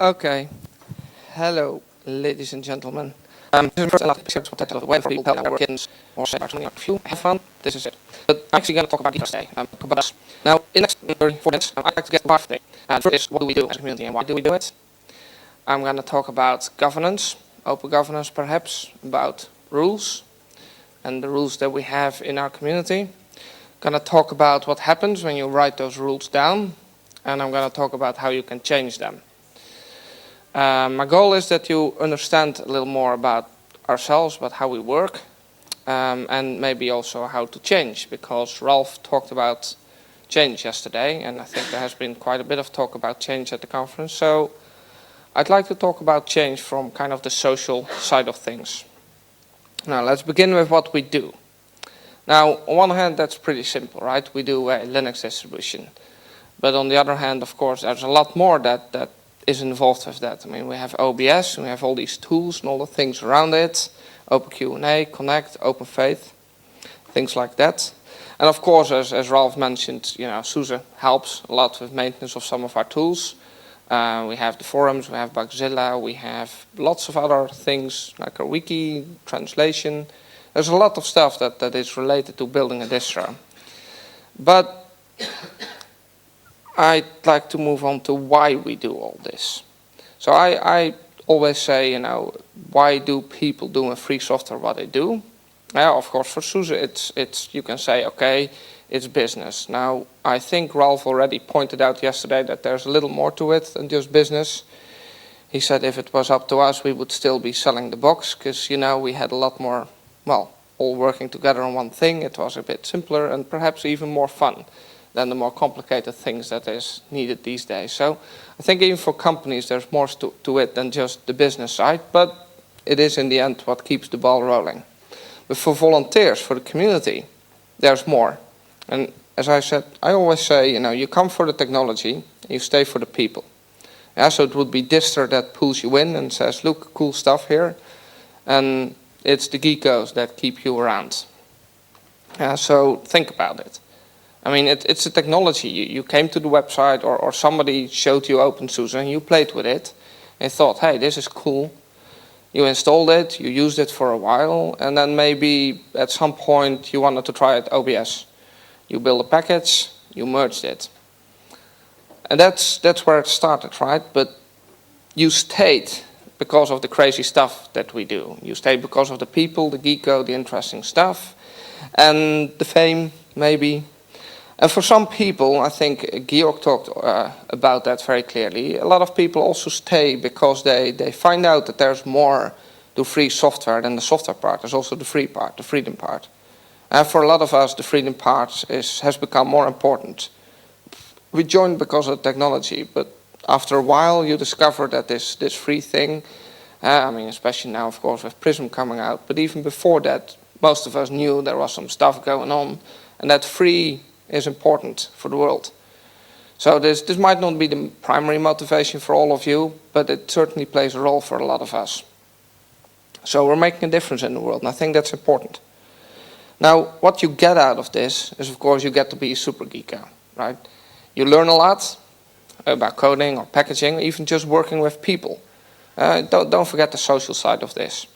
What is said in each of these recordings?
Okay. Hello, ladies and gentlemen. This is the first and last episode of the title of the web for people that work kittens or say something like, if you have fun, this is it. But I'm actually going to talk about details today. About us. Now, in the next 30, 40 minutes, I'd like to get to part of the thing. First is, what do we do as a community and why do we do it? I'm going to talk about governance, open governance perhaps, about rules and the rules that we have in our community. I'm going to talk about what happens when you write those rules down, and I'm going to talk about how you can change them. My goal is that you understand a little more about ourselves, about how we work, and maybe also how to change, because Ralph talked about change yesterday, and I think there has been quite a bit of talk about change at the conference. So I'd like to talk about change from kind of the social side of things. Now let's begin with what we do. Now, on one hand, that's pretty simple, right? We do a Linux distribution. But on the other hand, of course, there's a lot more that is involved with that. I mean, we have OBS, we have all these tools and all the things around it, Open Q&A, Connect, Open Faith, things like that. And of course, as Ralph mentioned, SUSE helps a lot with maintenance of some of our tools. We have the forums, we have Bugzilla, we have lots of other things like our wiki, translation. There's a lot of stuff that is related to building a distro. But I'd like to move on to why we do all this. So I always say, why do people doing free software what they do? Of course, for SUSE, it's you can say, okay, it's business. Now, I think Ralph already pointed out yesterday that there's a little more to it than just business. He said if it was up to us, we would still be selling the box, because, we had a lot more, all working together on one thing. It was a bit simpler and perhaps even more fun than the more complicated things that is needed these days. So I think even for companies, there's more to it than just the business side, but it is in the end what keeps the ball rolling. But for volunteers, for the community, there's more. And as I said, I always say, you come for the technology, and you stay for the people. So it would be Distro that pulls you in and says, look, cool stuff here. And it's the geekos that keep you around. So think about it. I mean, it's a technology. You came to the website or somebody showed you openSUSE and you played with it and thought, hey, this is cool. You installed it, you used it for a while, and then maybe at some point you wanted to try it OBS. You build a package, you merged it. And that's where it started, right? But you stayed because of the crazy stuff that we do. You stayed because of the people, the geeko, the interesting stuff, and the fame, maybe. And for some people, I think Georg talked about that very clearly, a lot of people also stay because they find out that there's more to free software than the software part. There's also the free part, the freedom part. And for a lot of us, the freedom part has become more important. We joined because of technology, but after a while you discover that this free thing, especially now, of course, with Prism coming out, but even before that, most of us knew there was some stuff going on, and that free is important for the world. So this might not be the primary motivation for all of you, but it certainly plays a role for a lot of us. So we're making a difference in the world, and I think that's important. Now, what you get out of this is, of course, you get to be a super geeko, right? You learn a lot about coding or packaging, or even just working with people. Don't forget the social side of this.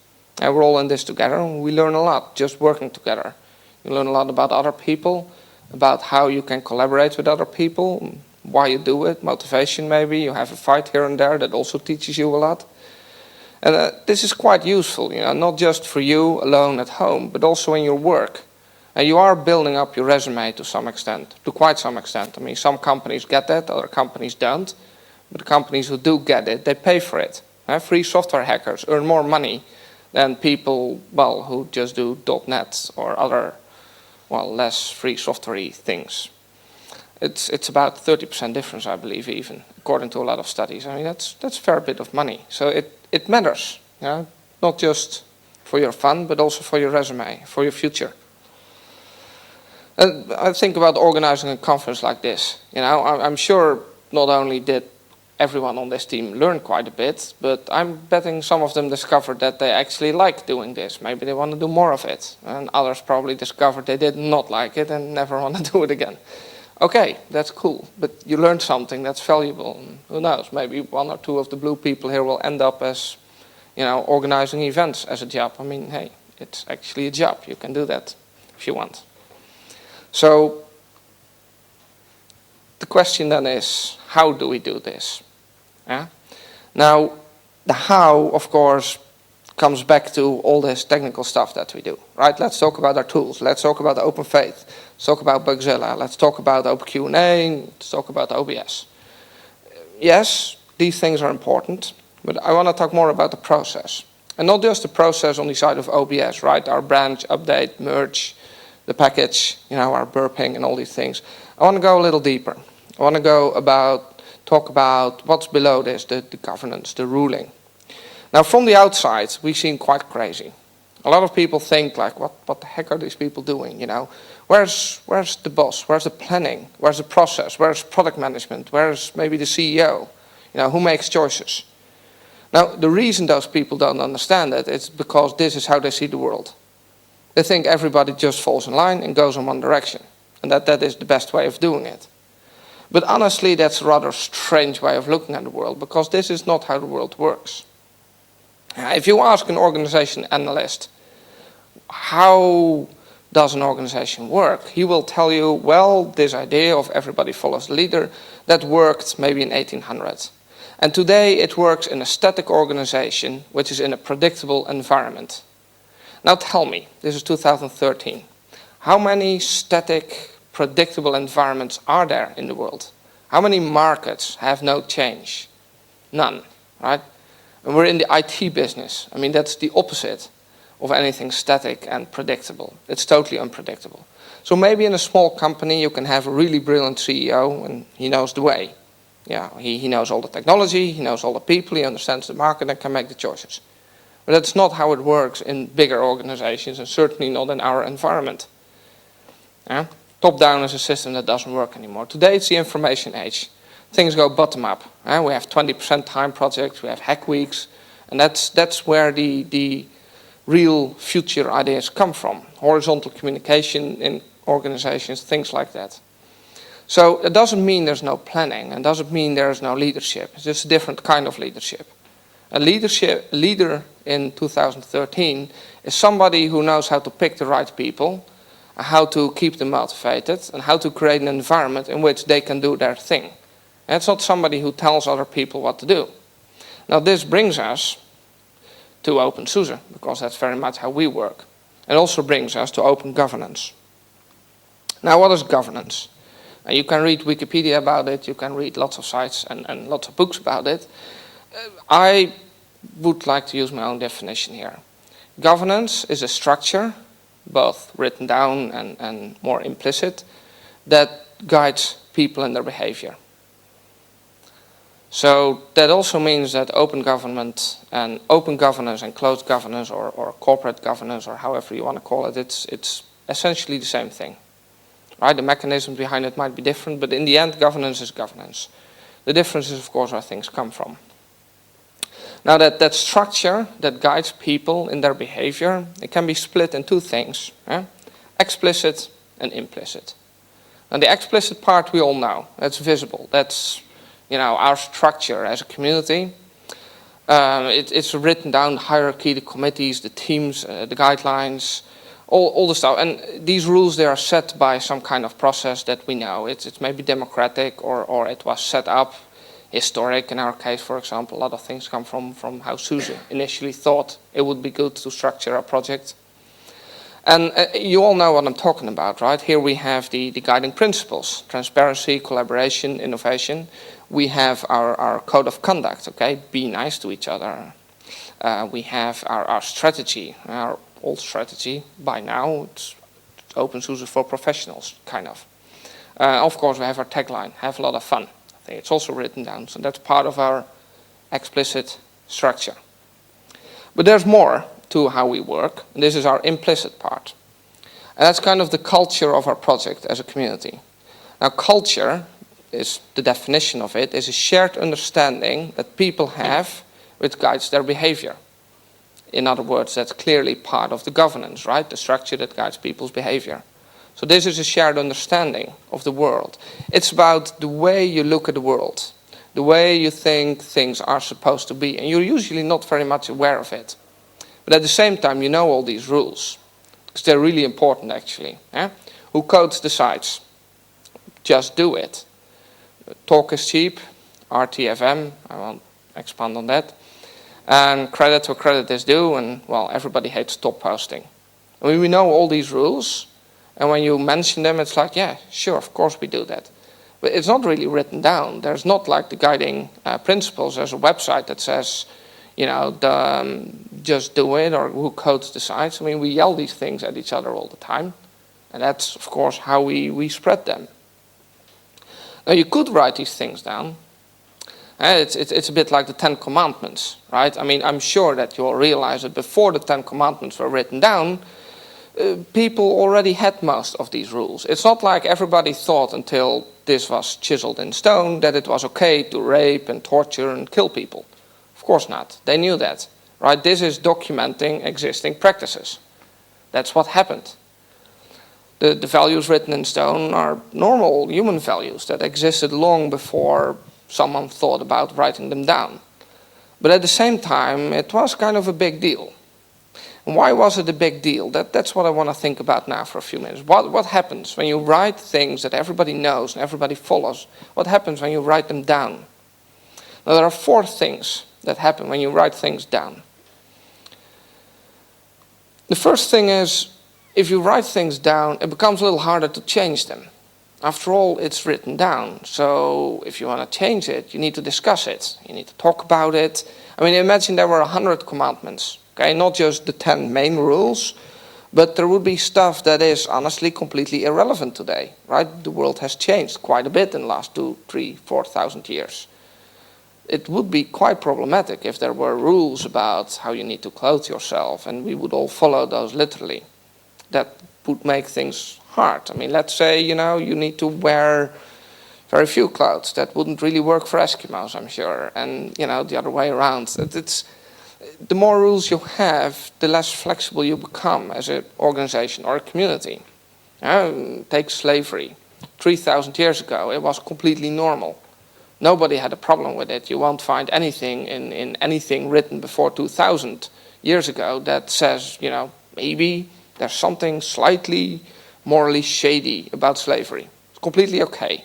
We're all in this together, and we learn a lot just working together. You learn a lot about other people, about how you can collaborate with other people, why you do it, motivation maybe. You have a fight here and there that also teaches you a lot. And this is quite useful, not just for you alone at home, but also in your work. And you are building up your resume to some extent, to quite some extent. I mean, some companies get that, other companies don't. But the companies who do get it, they pay for it. Free software hackers earn more money than people, who just do .NET or other, less free software-y things. It's about 30% difference, I believe, even, according to a lot of studies. I mean, that's a fair bit of money. So it matters, not just for your fun, but also for your resume, for your future. And I think about organizing a conference like this. I'm sure not only did everyone on this team learn quite a bit, but I'm betting some of them discovered that they actually like doing this. Maybe they want to do more of it. And others probably discovered they did not like it and never want to do it again. Okay, that's cool, but you learned something that's valuable. And who knows, maybe one or two of the blue people here will end up as, organizing events as a job. I mean, hey, it's actually a job. You can do that if you want. So the question then is, how do we do this? Yeah? Now, the how, of course, comes back to all this technical stuff that we do, right? Let's talk about our tools. Let's talk about Open Faith. Let's talk about Bugzilla. Let's talk about OpenQ&A. Let's talk about OBS. Yes, these things are important, but I want to talk more about the process. And not just the process on the side of OBS, right? Our branch, update, merge, the package, our burping and all these things. I want to go a little deeper. I want to talk about what's below this, the governance, the ruling. Now, from the outside, we seem quite crazy. A lot of people think, like, what the heck are these people doing, Where's the boss? Where's the planning? Where's the process? Where's product management? Where's maybe the CEO? Who makes choices? Now, the reason those people don't understand it is because this is how they see the world. They think everybody just falls in line and goes in one direction, and that is the best way of doing it. But honestly, that's a rather strange way of looking at the world, because this is not how the world works. If you ask an organization analyst, how does an organization work? He will tell you, well, this idea of everybody follows the leader, that worked maybe in 1800. And today it works in a static organization, which is in a predictable environment. Now tell me, this is 2013, how many static, predictable environments are there in the world? How many markets have no change? None, right? And we're in the IT business. I mean, that's the opposite of anything static and predictable. It's totally unpredictable. So maybe in a small company you can have a really brilliant CEO and he knows the way. Yeah, he knows all the technology, he knows all the people, he understands the market and can make the choices. But that's not how it works in bigger organizations, and certainly not in our environment. Yeah? Top-down is a system that doesn't work anymore. Today it's the information age. Things go bottom-up. We have 20% time projects, we have hack weeks, and that's where the real future ideas come from. Horizontal communication in organizations, things like that. So it doesn't mean there's no planning, and doesn't mean there's no leadership. It's just a different kind of leadership. A leader in 2013 is somebody who knows how to pick the right people, how to keep them motivated, and how to create an environment in which they can do their thing. And it's not somebody who tells other people what to do. Now this brings us to openSUSE, because that's very much how we work. It also brings us to open governance. Now what is governance? You can read Wikipedia about it, you can read lots of sites and lots of books about it. I would like to use my own definition here. Governance is a structure, both written down and more implicit, that guides people in their behavior. So that also means that open governance and closed governance or corporate governance, or however you want to call it, it's essentially the same thing. Right? The mechanism behind it might be different, but in the end, governance is governance. The difference is, of course, where things come from. Now that structure that guides people in their behavior, it can be split in two things, explicit and implicit. And the explicit part we all know, that's visible, that's our structure as a community. It's written down, the hierarchy, the committees, the teams, the guidelines, all the stuff. And these rules, they are set by some kind of process that we know. It's maybe democratic or it was set up, historic in our case, for example. A lot of things come from how SUSE initially thought it would be good to structure a project. And you all know what I'm talking about, right? Here we have the guiding principles: transparency, collaboration, innovation. We have our code of conduct, okay? Be nice to each other. We have our strategy, our old strategy. By now, it's openSUSE for professionals, kind of. Of course, we have our tagline, have a lot of fun. I think it's also written down, so that's part of our explicit structure. But there's more to how we work, and this is our implicit part. And that's kind of the culture of our project as a community. Now, culture is, the definition of it, is a shared understanding that people have which guides their behavior. In other words, that's clearly part of the governance, right? The structure that guides people's behavior. So this is a shared understanding of the world. It's about the way you look at the world, the way you think things are supposed to be, and you're usually not very much aware of it. But at the same time, you know all these rules, because they're really important actually. Who codes the sites? Just do it. Talk is cheap, RTFM, I won't expand on that. And credit where credit is due, and well, everybody hates top posting. I mean, we know all these rules, and when you mention them, it's like, yeah, sure, of course we do that. But it's not really written down. There's not like the guiding principles. There's a website that says, you know, just do it, or who codes the sites. I mean, we yell these things at each other all the time, and that's, of course, how we spread them. Now, you could write these things down. It's a bit like the 10 Commandments, right? I mean, I'm sure that you all realize that before the 10 Commandments were written down, people already had most of these rules. It's not like everybody thought until this was chiseled in stone that it was okay to rape and torture and kill people. Of course not. They knew that, right? This is documenting existing practices. That's what happened. The values written in stone are normal human values that existed long before someone thought about writing them down. But at the same time, it was kind of a big deal. And why was it a big deal? That's what I want to think about now for a few minutes. What happens when you write things that everybody knows and everybody follows? What happens when you write them down? Now, there are 4 things that happen when you write things down. The first thing is, if you write things down, it becomes a little harder to change them. After all, it's written down. So if you want to change it, you need to discuss it. You need to talk about it. I mean, imagine there were 100 commandments. Okay, not just the 10 main rules, but there would be stuff that is honestly completely irrelevant today, right? The world has changed quite a bit in the last 2, 3, 4,000 years. It would be quite problematic if there were rules about how you need to clothe yourself, and we would all follow those literally. That would make things hard. I mean, let's say, you know, you need to wear very few clothes. That wouldn't really work for Eskimos, I'm sure. And, you know, the other way around. The more rules you have, the less flexible you become as an organization or a community. Take slavery. 3,000 years ago, it was completely normal. Nobody had a problem with it. You won't find anything in anything written before 2,000 years ago that says, you know, maybe there's something slightly morally shady about slavery. It's completely okay.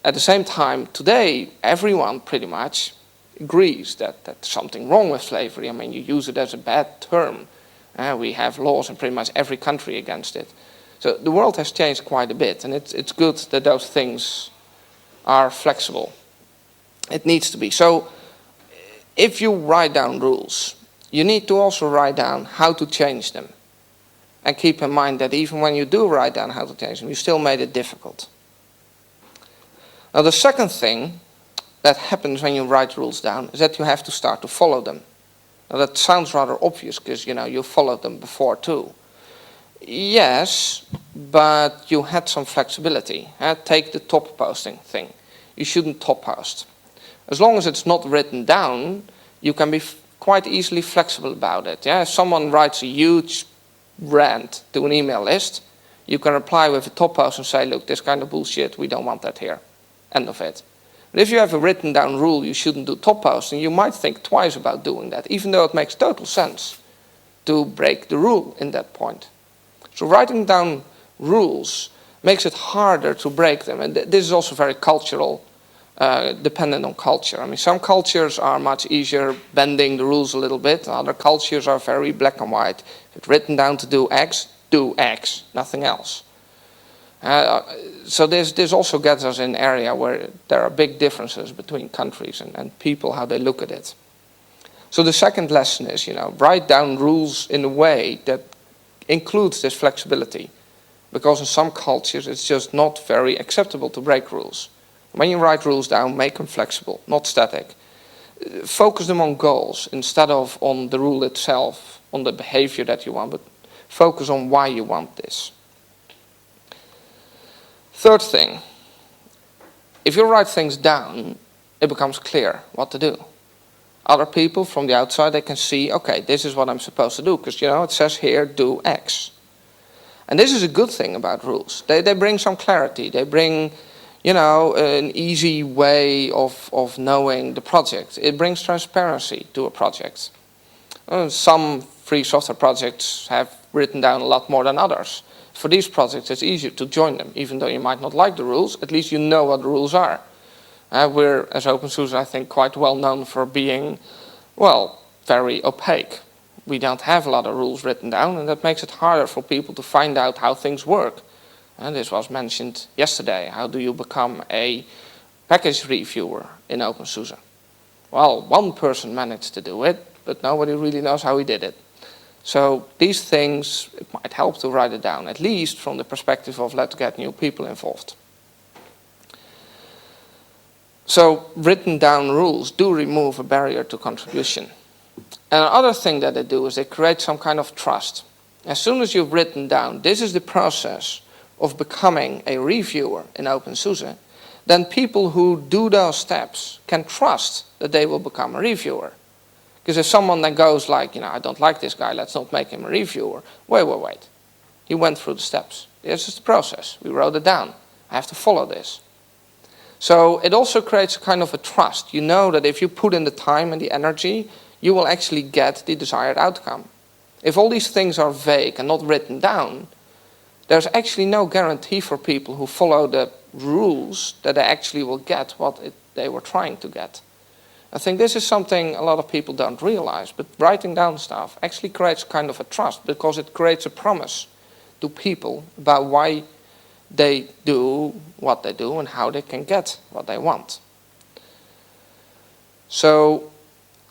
At the same time, today, everyone pretty much agrees that there's something wrong with slavery. I mean, you use it as a bad term. We have laws in pretty much every country against it. So the world has changed quite a bit, and it's good that those things are flexible. It needs to be. So if you write down rules, you need to also write down how to change them. And keep in mind that even when you do write down how to change them, you still made it difficult. Now, the second thing that happens when you write rules down is that you have to start to follow them. Now, that sounds rather obvious because, you know, you followed them before too. Yes, but you had some flexibility. Take the top posting thing. You shouldn't top post. As long as it's not written down, you can be quite easily flexible about it. If someone writes a huge rant to an email list, you can reply with a top post and say, look, this kind of bullshit, we don't want that here. End of it. But if you have a written down rule, you shouldn't do top posting, you might think twice about doing that, even though it makes total sense to break the rule in that point. So writing down rules makes it harder to break them. And this is also very cultural, dependent on culture. I mean, some cultures are much easier bending the rules a little bit. Other cultures are very black and white. If it's written down to do X, nothing else. So this also gets us in an area where there are big differences between countries and people, how they look at it. So the second lesson is, you know, write down rules in a way that includes this flexibility. Because in some cultures, it's just not very acceptable to break rules. When you write rules down, make them flexible, not static. Focus them on goals instead of on the rule itself, on the behavior that you want, but focus on why you want this. Third thing, if you write things down, it becomes clear what to do. Other people from the outside, they can see, okay, this is what I'm supposed to do, because, you know, it says here, do X. And this is a good thing about rules. They bring some clarity. They bring, you know, an easy way of knowing the project. It brings transparency to a project. Some free software projects have written down a lot more than others. For these projects, it's easier to join them. Even though you might not like the rules, at least you know what the rules are. We're, as openSUSE, I think, quite well known for being, well, very opaque. We don't have a lot of rules written down, and that makes it harder for people to find out how things work. And this was mentioned yesterday. How do you become a package reviewer in openSUSE? Well, one person managed to do it, but nobody really knows how he did it. So these things, it might help to write it down, at least from the perspective of let's get new people involved. So written down rules do remove a barrier to contribution. And another thing that they do is they create some kind of trust. As soon as you've written down, this is the process of becoming a reviewer in openSUSE, then people who do those steps can trust that they will become a reviewer. Because if someone then goes like, you know, I don't like this guy, let's not make him a reviewer. Wait. He went through the steps. This is the process. We wrote it down. I have to follow this. So it also creates a kind of a trust. You know that if you put in the time and the energy, you will actually get the desired outcome. If all these things are vague and not written down, there's actually no guarantee for people who follow the rules that they actually will get what they were trying to get. I think this is something a lot of people don't realize, but writing down stuff actually creates kind of a trust because it creates a promise to people about why they do what they do and how they can get what they want. So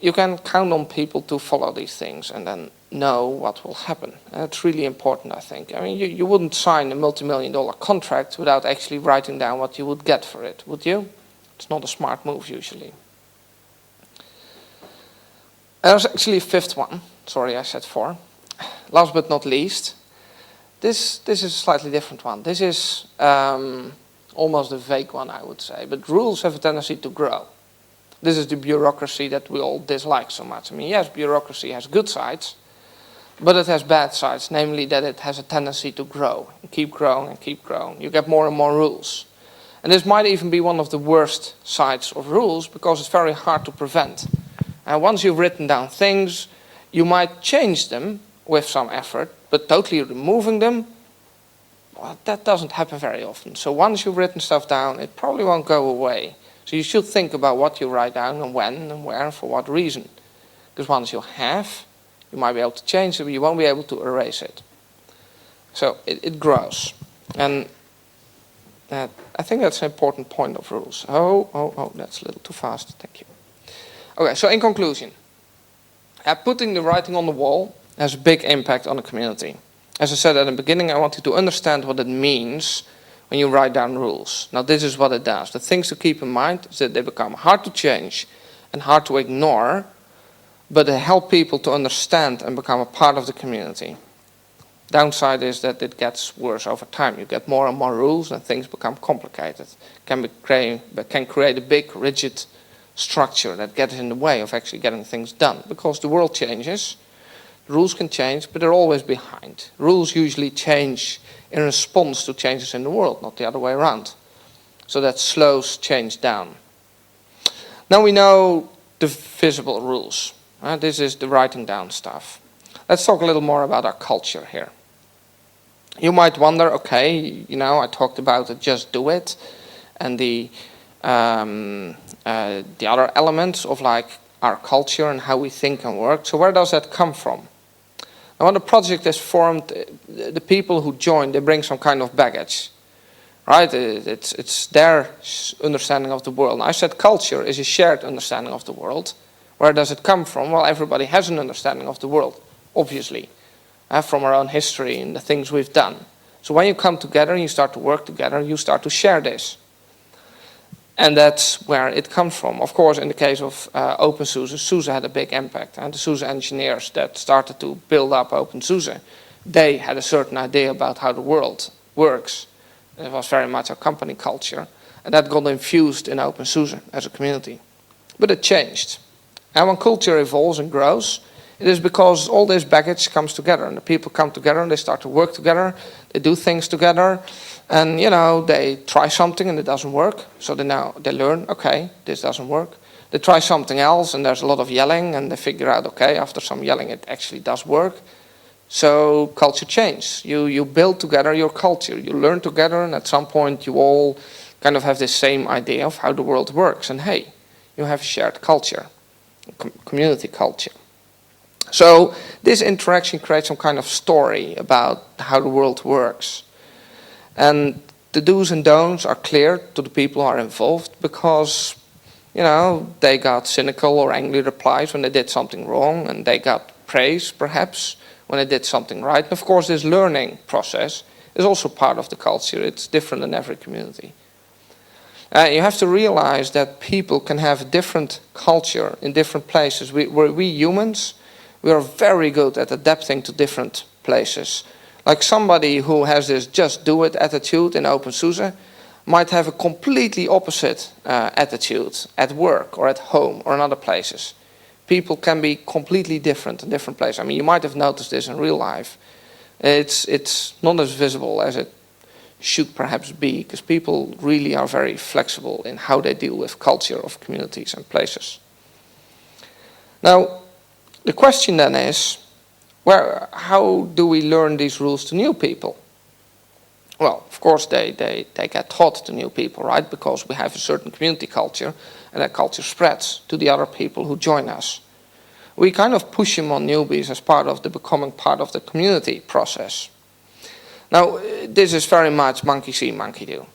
you can count on people to follow these things and then know what will happen. And it's really important, I think. I mean, you wouldn't sign a multi-million-dollar contract without actually writing down what you would get for it, would you? It's not a smart move usually. There's actually a fifth one. Sorry, I said 4. Last but not least, this is a slightly different one. This is almost a vague one, I would say. But rules have a tendency to grow. This is the bureaucracy that we all dislike so much. I mean, yes, bureaucracy has good sides, but it has bad sides, namely that it has a tendency to grow, and keep growing and keep growing. You get more and more rules. And this might even be one of the worst sides of rules because it's very hard to prevent. And once you've written down things, you might change them with some effort, but totally removing them, well, that doesn't happen very often. So once you've written stuff down, it probably won't go away. So you should think about what you write down and when and where and for what reason. Because once you have, you might be able to change it, but you won't be able to erase it. So it grows. And I think that's an important point of rules. Oh, that's a little too fast. Thank you. Okay, so in conclusion, putting the writing on the wall has a big impact on the community. As I said at the beginning, I want you to understand what it means when you write down rules. Now this is what it does. The things to keep in mind is that they become hard to change and hard to ignore, but they help people to understand and become a part of the community. Downside is that it gets worse over time. You get more and more rules and things become complicated. Can create a big, rigid structure that gets in the way of actually getting things done. Because the world changes, rules can change, but they're always behind. Rules usually change in response to changes in the world, not the other way around. So that slows change down. Now we know the visible rules. This is the writing down stuff. Let's talk a little more about our culture here. You might wonder, okay, you know, I talked about it, just do it, and the other elements of like our culture and how we think and work. So where does that come from? And when the project is formed, the people who join, they bring some kind of baggage, right? It's their understanding of the world. And I said culture is a shared understanding of the world. Where does it come from? Well, everybody has an understanding of the world, obviously, from our own history and the things we've done. So when you come together and you start to work together, you start to share this. And that's where it comes from. Of course, in the case of openSUSE, SUSE had a big impact. And the SUSE engineers that started to build up openSUSE, they had a certain idea about how the world works. It was very much a company culture. And that got infused in openSUSE as a community. But it changed. And when culture evolves and grows, It is because all this baggage comes together, and the people come together and they start to work together, they do things together, and they try something and it doesn't work. So they learn, okay, this doesn't work. They try something else and there's a lot of yelling, and they figure out, okay, after some yelling it actually does work. So culture change. You build together your culture. You learn together, and at some point you all kind of have this same idea of how the world works. And hey, you have shared culture, community culture. So this interaction creates some kind of story about how the world works. And the do's and don'ts are clear to the people who are involved, because they got cynical or angry replies when they did something wrong, and they got praise perhaps when they did something right. And of course this learning process is also part of the culture. It's different in every community. You have to realize that people can have a different culture in different places. We humans, we are very good at adapting to different places. Like somebody who has this just do it attitude in openSUSE might have a completely opposite attitude at work or at home or in other places. People can be completely different in different places. I mean, you might have noticed this in real life. It's not as visible as it should perhaps be, because people really are very flexible in how they deal with culture of communities and places. Now, the question then is, how do we learn these rules to new people? Well, of course they get taught to new people, right? Because we have a certain community culture, and that culture spreads to the other people who join us. We kind of push them on newbies as part of the becoming part of the community process. Now, this is very much monkey see, monkey do.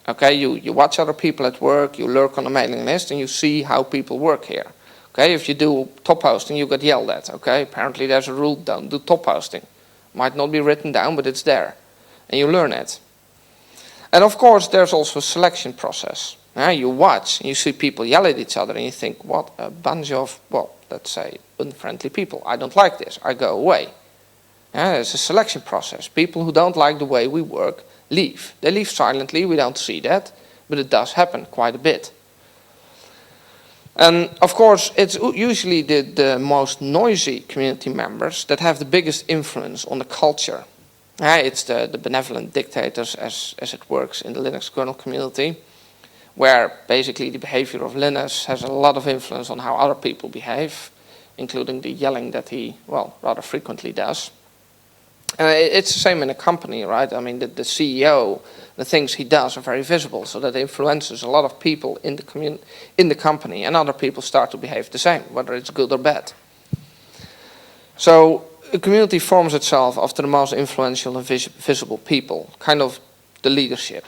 Okay, you watch other people at work, you lurk on a mailing list, and you see how people work here. Okay, if you do top hosting, you get yelled at. Okay, apparently there's a rule, don't do top hosting. Might not be written down, but it's there. And you learn it. And of course, there's also a selection process. You watch, and you see people yell at each other, and you think, what a bunch of, well, let's say, unfriendly people. I don't like this. I go away. There's a selection process. People who don't like the way we work leave. They leave silently. We don't see that, but it does happen quite a bit. And of course, it's usually the most noisy community members that have the biggest influence on the culture. It's the benevolent dictators, as it works in the Linux kernel community, where basically the behavior of Linus has a lot of influence on how other people behave, including the yelling that he, well, rather frequently does. It's the same in a company, right? I mean, the CEO, the things he does are very visible, so that influences a lot of people in the company, and other people start to behave the same, whether it's good or bad. So a community forms itself after the most influential and visible people, kind of the leadership.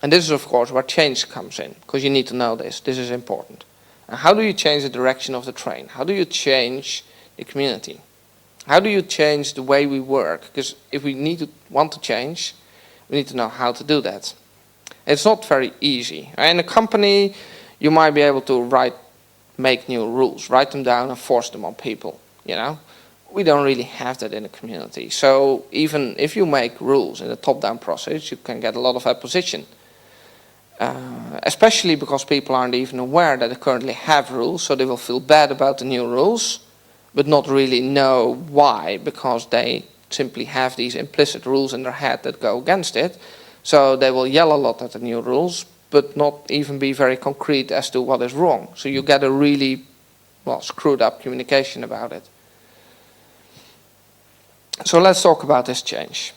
And this is, of course, where change comes in, because you need to know this. This is important. And how do you change the direction of the train? How do you change the community? How do you change the way we work? Because if we want to change, we need to know how to do that. It's not very easy. In a company, you might be able to make new rules, write them down and force them on people, We don't really have that in a community. So even if you make rules in a top-down process, you can get a lot of opposition. Especially because people aren't even aware that they currently have rules, so they will feel bad about the new rules, but not really know why, because they simply have these implicit rules in their head that go against it. So they will yell a lot at the new rules, but not even be very concrete as to what is wrong. So you get a really, well, screwed up communication about it. So let's talk about this change.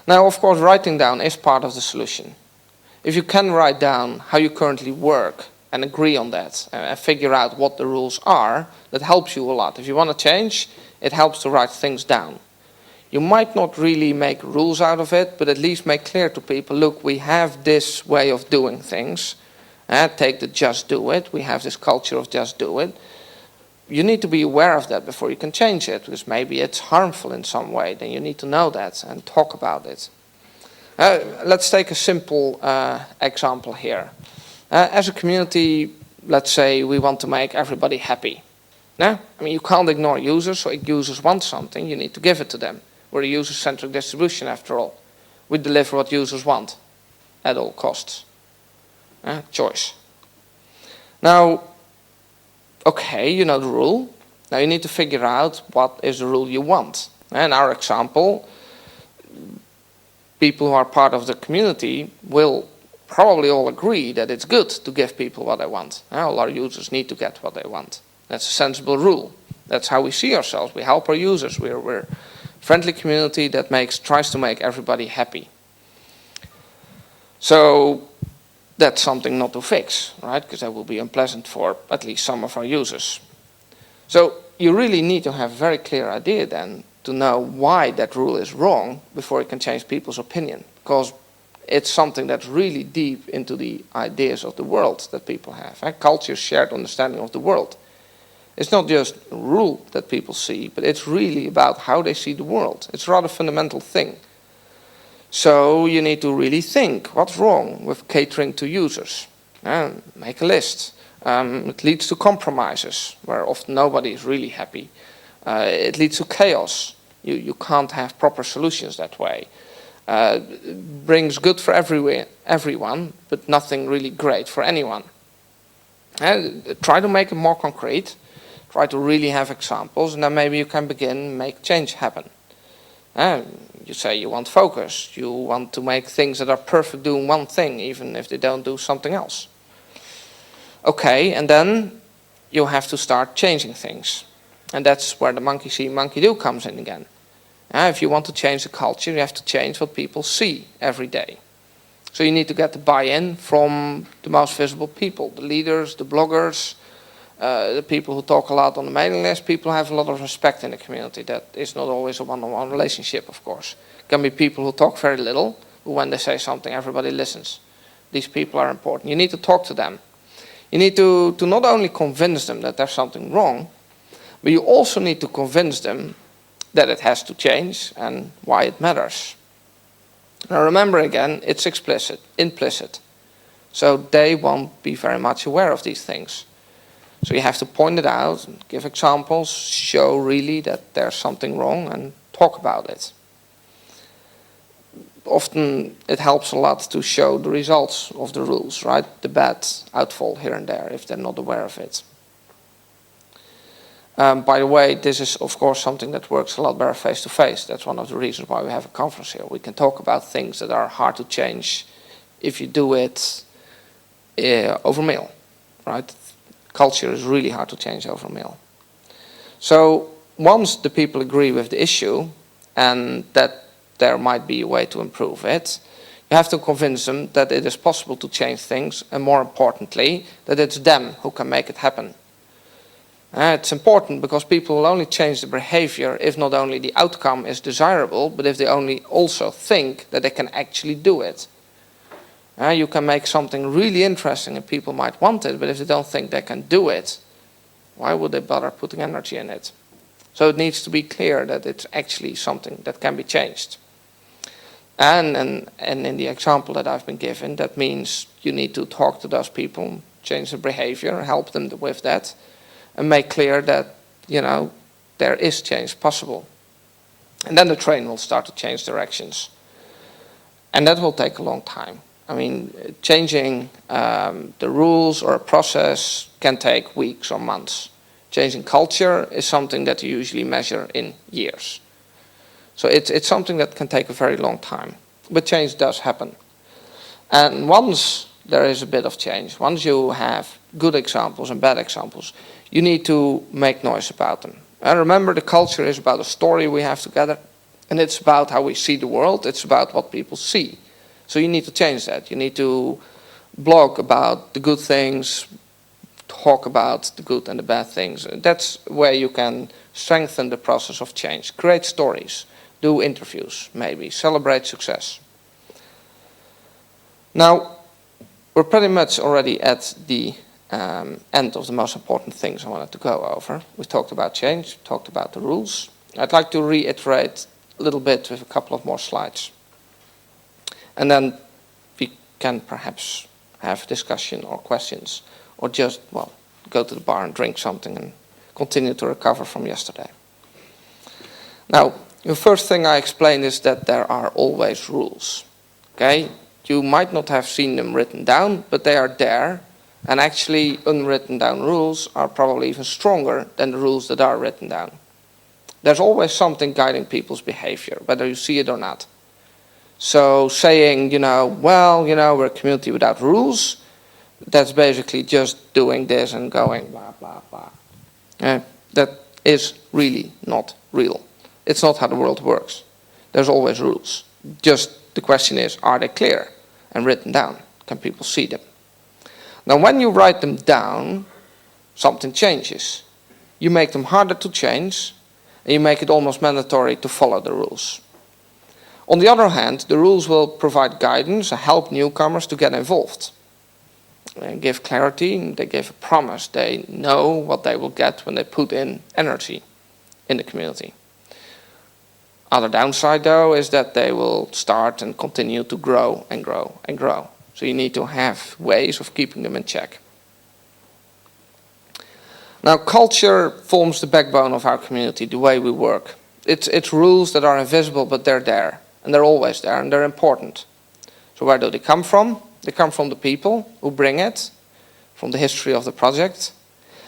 Now, of course, writing down is part of the solution. If you can write down how you currently work and agree on that and figure out what the rules are, that helps you a lot. If you want to change, it helps to write things down. You might not really make rules out of it, but at least make clear to people, look, we have this way of doing things. Take the just do it. We have this culture of just do it. You need to be aware of that before you can change it, because maybe it's harmful in some way. Then you need to know that and talk about it. Let's take a simple example here. As a community, let's say we want to make everybody happy. I mean, you can't ignore users, so if users want something, you need to give it to them. We're a user-centric distribution, after all. We deliver what users want at all costs. Choice. Now, okay, you know the rule. Now you need to figure out what is the rule you want. In our example, people who are part of the community will probably all agree that it's good to give people what they want. All our users need to get what they want. That's a sensible rule. That's how we see ourselves. We help our users. We're a friendly community that tries to make everybody happy. So that's something not to fix, right? Because that will be unpleasant for at least some of our users. So you really need to have a very clear idea then to know why that rule is wrong before you can change people's opinion. Because it's something that's really deep into the ideas of the world that people have. Culture is shared understanding of the world. It's not just a rule that people see, but it's really about how they see the world. It's a rather fundamental thing. So you need to really think, what's wrong with catering to users? Make a list. It leads to compromises, where often nobody is really happy. It leads to chaos. You can't have proper solutions that way. It brings good for everyone, but nothing really great for anyone. Try to make it more concrete. Try to really have examples, and then maybe you can make change happen. You say you want focus. You want to make things that are perfect doing one thing, even if they don't do something else. Okay, and then you have to start changing things. And that's where the monkey see, monkey do comes in again. If you want to change the culture, you have to change what people see every day. So you need to get the buy-in from the most visible people, the leaders, the bloggers, the people who talk a lot on the mailing list. People have a lot of respect in the community. That is not always a one-on-one relationship, of course. It can be people who talk very little, but when they say something, everybody listens. These people are important. You need to talk to them. You need to not only convince them that there's something wrong, but you also need to convince them that it has to change and why it matters. Now remember again, it's implicit. So they won't be very much aware of these things. So you have to point it out, give examples, show really that there's something wrong and talk about it. Often it helps a lot to show the results of the rules, right? The bad outfall here and there if they're not aware of it. By the way, this is of course something that works a lot better face to face. That's one of the reasons why we have a conference here. We can talk about things that are hard to change if you do it over mail, right? Culture is really hard to change over mail. So once the people agree with the issue and that there might be a way to improve it, you have to convince them that it is possible to change things, and more importantly, that it's them who can make it happen. It's important because people will only change the behavior if not only the outcome is desirable, but if they only also think that they can actually do it. You can make something really interesting and people might want it, but if they don't think they can do it, why would they bother putting energy in it? So it needs to be clear that it's actually something that can be changed. And in the example that I've been given, that means you need to talk to those people, change their behavior, help them with that, and make clear that, there is change possible. And then the train will start to change directions. And that will take a long time. I mean, changing the rules or a process can take weeks or months. Changing culture is something that you usually measure in years. So it's something that can take a very long time. But change does happen. And once there is a bit of change, once you have good examples and bad examples, you need to make noise about them. And remember, the culture is about a story we have together. And it's about how we see the world. It's about what people see. So you need to change that. You need to blog about the good things, talk about the good and the bad things. That's where you can strengthen the process of change. Create stories, do interviews, maybe celebrate success. Now, we're pretty much already at the end of the most important things I wanted to go over. We talked about change, talked about the rules. I'd like to reiterate a little bit with a couple of more slides. And then we can perhaps have discussion or questions, or just, go to the bar and drink something and continue to recover from yesterday. Now, the first thing I explained is that there are always rules. Okay? You might not have seen them written down, but they are there, And actually, unwritten down rules are probably even stronger than the rules that are written down. There's always something guiding people's behavior, whether you see it or not. So saying, well, we're a community without rules, that's basically just doing this and going blah, blah, blah. That is really not real. It's not how the world works. There's always rules. Just the question is, are they clear and written down? Can people see them? Now, when you write them down, something changes. You make them harder to change, and you make it almost mandatory to follow the rules. On the other hand, the rules will provide guidance and help newcomers to get involved. They give clarity, they give a promise. They know what they will get when they put in energy in the community. Other downside, though, is that they will start and continue to grow and grow and grow. So you need to have ways of keeping them in check. Now, culture forms the backbone of our community, the way we work. It's rules that are invisible, but they're there. And they're always there, and they're important. So where do they come from? They come from the people who bring it, from the history of the project.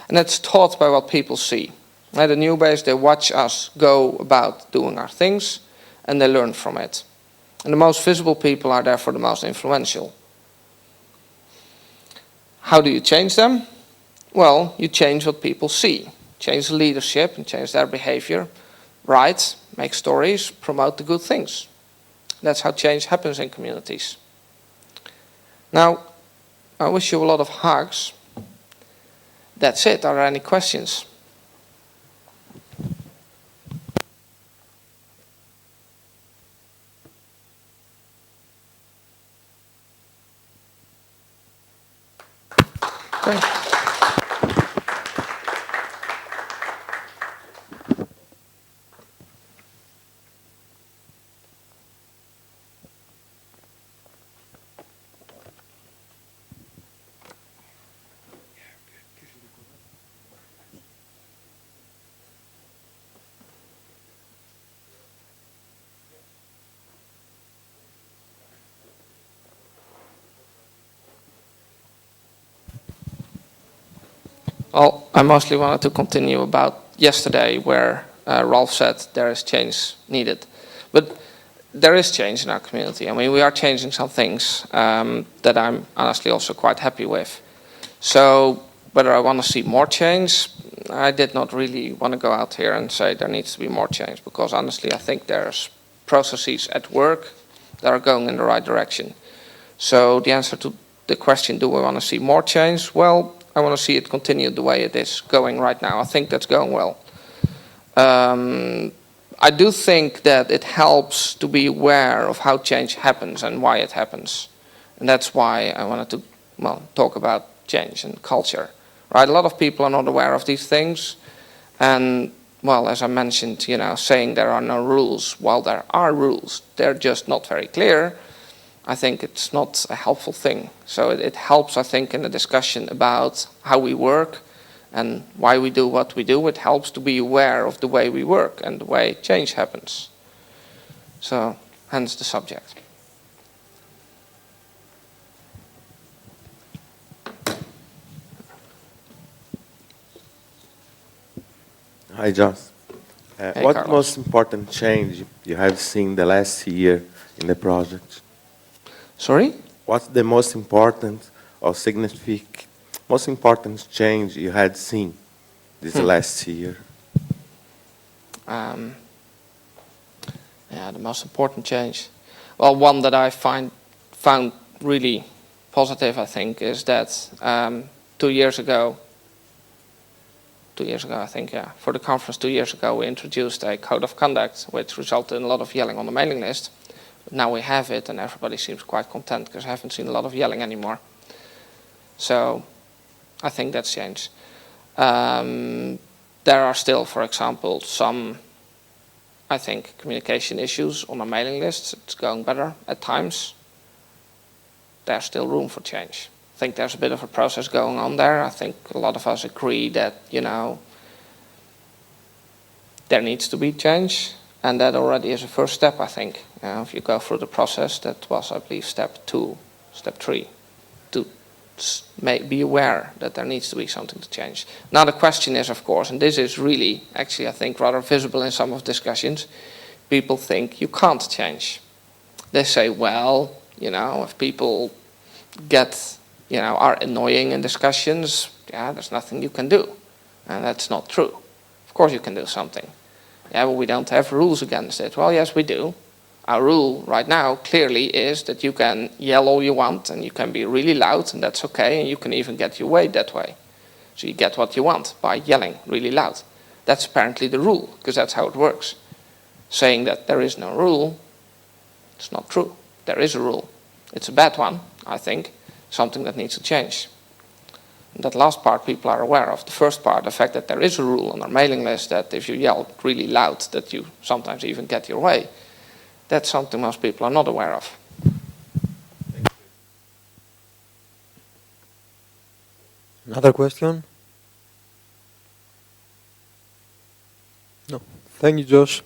And it's taught by what people see. At the new base, they watch us go about doing our things, and they learn from it. And the most visible people are therefore the most influential. How do you change them? Well, you change what people see. Change the leadership and change their behavior. Write, make stories, promote the good things. That's how change happens in communities. Now, I wish you a lot of hugs. That's it. Are there any questions? Okay. Well, I mostly wanted to continue about yesterday where Rolf said there is change needed. But there is change in our community. I mean, we are changing some things that I'm honestly also quite happy with. So whether I want to see more change, I did not really want to go out here and say there needs to be more change, because honestly I think there's processes at work that are going in the right direction. So the answer to the question, do we want to see more change? Well, I want to see it continue the way it is going right now. I think that's going well. I do think that it helps to be aware of how change happens and why it happens. And that's why I wanted to, talk about change and culture. Right? A lot of people are not aware of these things. And, as I mentioned, saying there are no rules, while there are rules, they're just not very clear. I think it's not a helpful thing. So it helps, I think, in the discussion about how we work and why we do what we do. It helps to be aware of the way we work and the way change happens. So, hence the subject. Hi, Jos. Hey, what Carlos. most important change you have seen the last year in the project? Sorry? What's the most important or significant, most important change you had seen this last year? The most important change. Well, one that I found really positive, I think, is that 2 years ago, I think, for the conference 2 years ago, we introduced a code of conduct, which resulted in a lot of yelling on the mailing list. But now we have it, and everybody seems quite content, because I haven't seen a lot of yelling anymore. So I think that's changed. There are still, for example, some, I think, communication issues on our mailing lists. It's going better at times. There's still room for change. I think there's a bit of a process going on there. I think a lot of us agree that, there needs to be change. And that already is a first step, I think. If you go through the process, that was, I believe, step 2, step 3, to may be aware that there needs to be something to change. Now the question is, of course, and this is really, actually I think rather visible in some of the discussions, people think you can't change. They say, well, if people are annoying in discussions, there's nothing you can do. And that's not true. Of course you can do something. Yeah, but we don't have rules against it. Well, yes, we do. Our rule right now clearly is that you can yell all you want and you can be really loud, and that's okay, and you can even get your way that way. So you get what you want by yelling really loud. That's apparently the rule, because that's how it works. Saying that there is no rule, it's not true. There is a rule. It's a bad one, I think, something that needs to change. And that last part people are aware of. The first part, the fact that there is a rule on our mailing list that if you yell really loud that you sometimes even get your way, that's something most people are not aware of. Another question? No. Thank you, Josh.